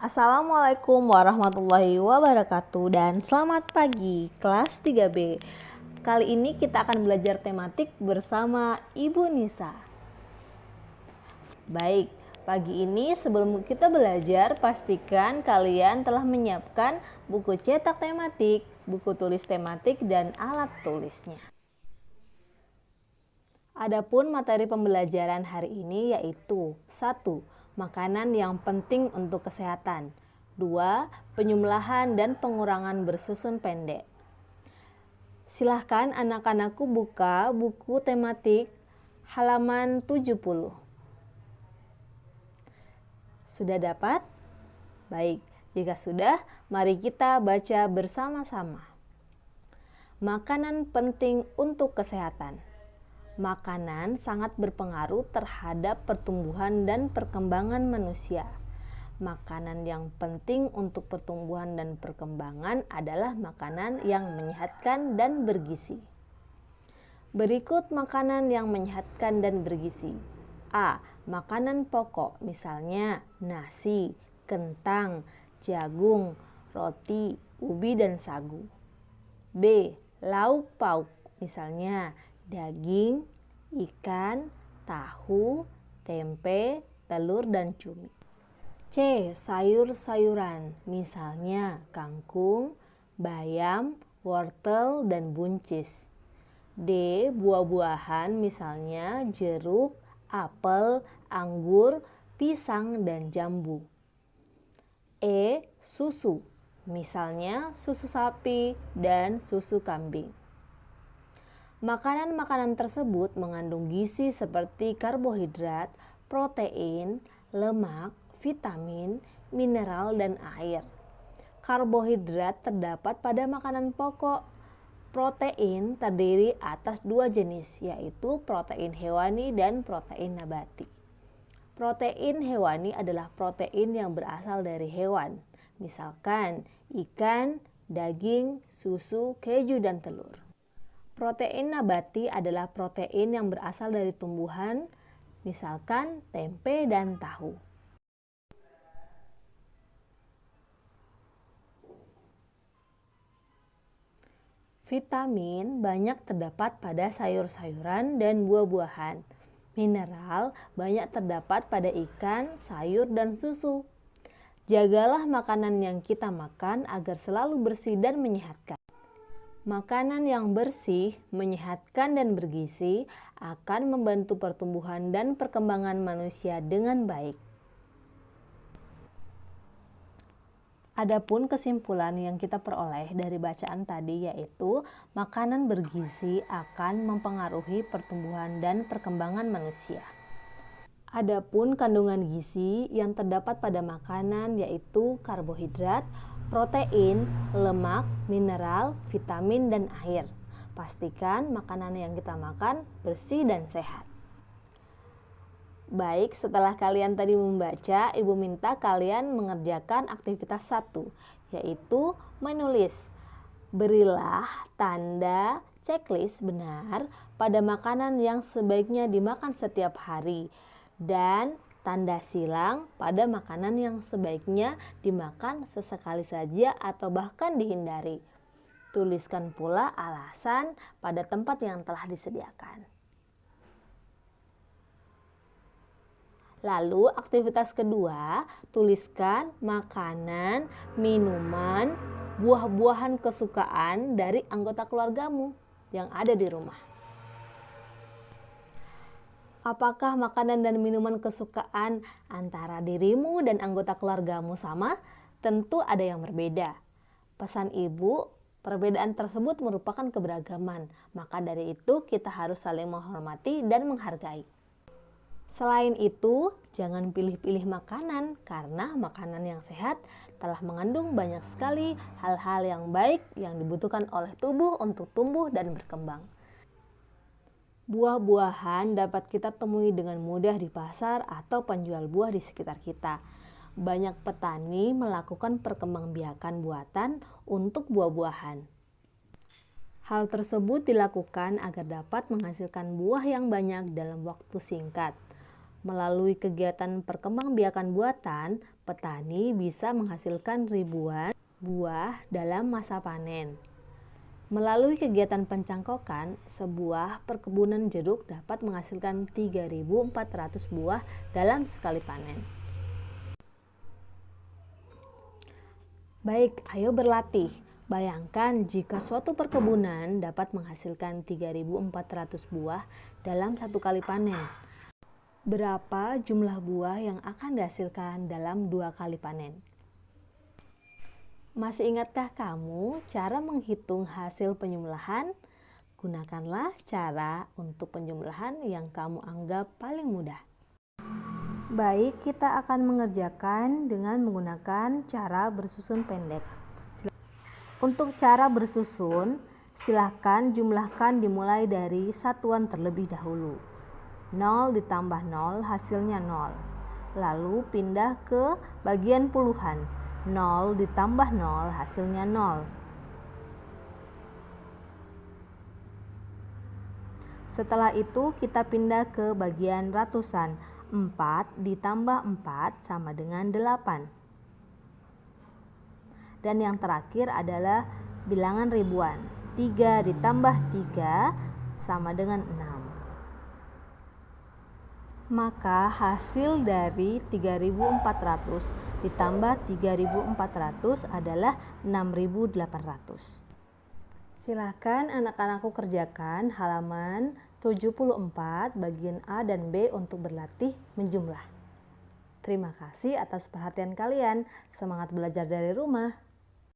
Assalamualaikum warahmatullahi wabarakatuh dan selamat pagi kelas 3B. Kali ini kita akan belajar tematik bersama Ibu Nisa. Baik, pagi ini sebelum kita belajar pastikan kalian telah menyiapkan buku cetak tematik, buku tulis tematik dan alat tulisnya. Adapun materi pembelajaran hari ini yaitu 1. Makanan yang penting untuk kesehatan. 2. Penyumlahan dan pengurangan bersusun pendek. Silahkan anak-anakku buka buku tematik halaman 70. Sudah dapat? Baik, jika sudah, mari kita baca bersama-sama. Makanan penting untuk kesehatan. Makanan sangat berpengaruh terhadap pertumbuhan dan perkembangan manusia. Makanan yang penting untuk pertumbuhan dan perkembangan adalah makanan yang menyehatkan dan bergizi. Berikut makanan yang menyehatkan dan bergizi. A. Makanan pokok, misalnya nasi, kentang, jagung, roti, ubi, dan sagu. B. Lauk pauk, misalnya daging, ikan, tahu, tempe, telur, dan cumi. C. Sayur-sayuran, misalnya kangkung, bayam, wortel, dan buncis. D. Buah-buahan, misalnya jeruk, apel, anggur, pisang, dan jambu. E. Susu, misalnya susu sapi dan susu kambing. Makanan-makanan tersebut mengandung gizi seperti karbohidrat, protein, lemak, vitamin, mineral, dan air. Karbohidrat terdapat pada makanan pokok. Protein terdiri atas dua jenis, yaitu protein hewani dan protein nabati. Protein hewani adalah protein yang berasal dari hewan, misalkan ikan, daging, susu, keju, dan telur. Protein nabati adalah protein yang berasal dari tumbuhan, misalkan tempe dan tahu. Vitamin banyak terdapat pada sayur-sayuran dan buah-buahan. Mineral banyak terdapat pada ikan, sayur, dan susu. Jagalah makanan yang kita makan agar selalu bersih dan menyehatkan. Makanan yang bersih, menyehatkan, dan bergizi akan membantu pertumbuhan dan perkembangan manusia dengan baik. Adapun kesimpulan yang kita peroleh dari bacaan tadi yaitu makanan bergizi akan mempengaruhi pertumbuhan dan perkembangan manusia. Adapun kandungan gizi yang terdapat pada makanan yaitu karbohidrat, protein, lemak, mineral, vitamin, dan air. Pastikan makanan yang kita makan bersih dan sehat. Baik, setelah kalian tadi membaca, Ibu minta kalian mengerjakan aktivitas 1, yaitu menulis. Berilah tanda checklist benar pada makanan yang sebaiknya dimakan setiap hari dan tanda silang pada makanan yang sebaiknya dimakan sesekali saja atau bahkan dihindari. Tuliskan pula alasan pada tempat yang telah disediakan. Lalu aktivitas kedua, tuliskan makanan, minuman, buah-buahan kesukaan dari anggota keluargamu yang ada di rumah. Apakah makanan dan minuman kesukaan antara dirimu dan anggota keluargamu sama? Tentu ada yang berbeda. Pesan ibu, perbedaan tersebut merupakan keberagaman, maka dari itu kita harus saling menghormati dan menghargai. Selain itu, jangan pilih-pilih makanan karena makanan yang sehat telah mengandung banyak sekali hal-hal yang baik yang dibutuhkan oleh tubuh untuk tumbuh dan berkembang. Buah-buahan dapat kita temui dengan mudah di pasar atau penjual buah di sekitar kita. Banyak petani melakukan perkembangbiakan buatan untuk buah-buahan. Hal tersebut dilakukan agar dapat menghasilkan buah yang banyak dalam waktu singkat. Melalui kegiatan perkembangbiakan buatan, petani bisa menghasilkan ribuan buah dalam masa panen. Melalui kegiatan pencangkokan, sebuah perkebunan jeruk dapat menghasilkan 3.400 buah dalam sekali panen. Baik, ayo berlatih. Bayangkan jika suatu perkebunan dapat menghasilkan 3.400 buah dalam satu kali panen. Berapa jumlah buah yang akan dihasilkan dalam 2 kali panen? Masih ingatkah kamu cara menghitung hasil penjumlahan? Gunakanlah cara untuk penjumlahan yang kamu anggap paling mudah. Baik, kita akan mengerjakan dengan menggunakan cara bersusun pendek. Untuk cara bersusun, silahkan jumlahkan dimulai dari satuan terlebih dahulu. 0 ditambah 0 hasilnya 0. Lalu pindah ke bagian puluhan. 0 ditambah 0 hasilnya 0. Setelah itu kita pindah ke bagian ratusan. 4 ditambah 4 sama dengan 8. Dan yang terakhir adalah bilangan ribuan. 3 ditambah 3 sama dengan 6. Maka hasil dari 3.400 ditambah 3.400 adalah 6.800. Silakan anak-anakku kerjakan halaman 74 bagian A dan B untuk berlatih menjumlah. Terima kasih atas perhatian kalian. Semangat belajar dari rumah.